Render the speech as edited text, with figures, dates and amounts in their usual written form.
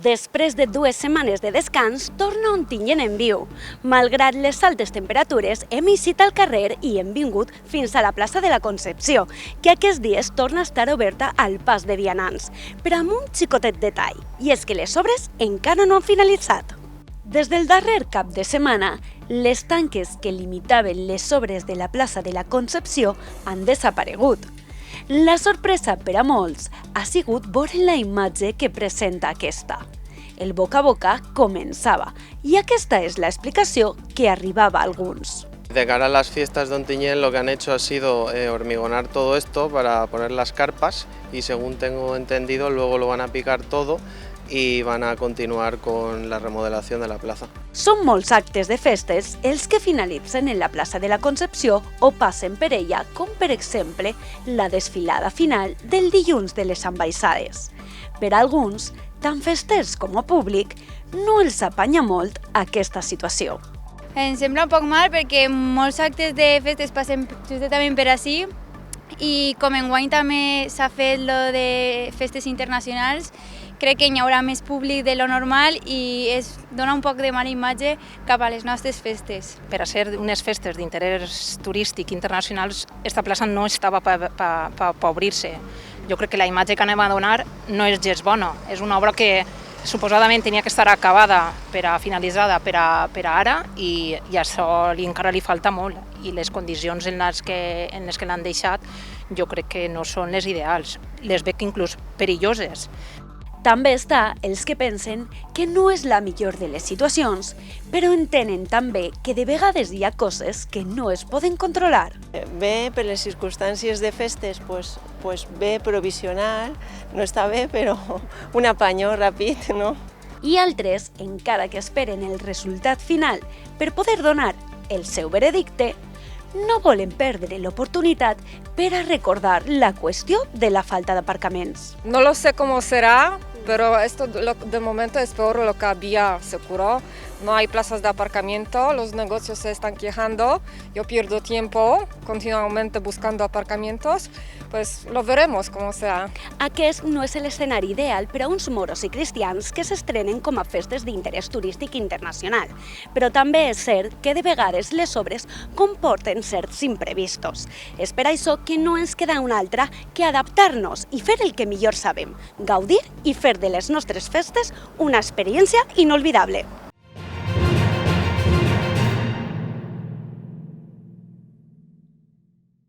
Després de 2 setmanes de descans, torna Ontinyent en viu. Malgrat les altes temperatures, hem eixit al carrer i hem vingut fins a la plaça de la Concepció, que aquests dies torna a estar oberta al pas de vianants, però amb un xicotet detall, i és que les obres encara no han finalitzat. Des del darrer cap de setmana, les tanques que limitaven les obres de la plaça de la Concepció han desaparegut. La sorpresa per a molts ha sigut veure la imatge que presenta aquesta. El boca a boca començava i aquesta és l'explicació que arribava a alguns. De cara a las fiestas de Ontinyent lo que han hecho ha sido hormigonar todo esto para poner las carpas y según tengo entendido luego lo van a picar todo y van a continuar con la remodelación de la plaza. Són molts actes de festes els que finalitzen en la plaça de la Concepció o passen per ella, com per exemple la desfilada final del dilluns de les ambaixades. Per a alguns, tant festers com a públic, no els apanya molt aquesta situació. Em sembla un poc mal perquè molts actes de festes passen justament per ací i com enguany també s'ha fet lo de festes internacionals, crec que hi haurà més públic de lo normal i es dona un poc de mala imatge cap a les nostres festes. Per a ser unes festes d'interès turístic internacionals, esta plaça no estava per obrir-se. Jo crec que la imatge que anem a donar no és gens bona. És una obra que suposadament tenia que estar acabada, finalitzada per a ara i això encara li falta molt. I les condicions en les que l'han deixat jo crec que no són les ideals. Les veig inclús perilloses. També està els que pensen que no és la millor de les situacions, però entenen també que de vegades hi ha coses que no es poden controlar. Bé, per les circumstàncies de festes, pues bé, provisional, no està bé, però un apanyó ràpid, no? I altres, encara que esperen el resultat final per poder donar el seu veredicte, no volen perdre l'oportunitat per a recordar la qüestió de la falta d'aparcaments. No lo sé cómo será, pero esto de momento es peor lo que había, seguro. No hay plazas de aparcamiento, los negocios se están quejando, yo pierdo tiempo continuamente buscando aparcamientos, pues lo veremos como sea. Aquest no és l'escenari ideal per a uns moros i cristians que s'estrenen com a festes d'interès turístic internacional, però també és cert que de vegades les obres comporten certs imprevistos. És per això que no ens queda una altra que adaptar-nos i fer el que millor sabem, gaudir i fer de les nostres festes una experiència inolvidable.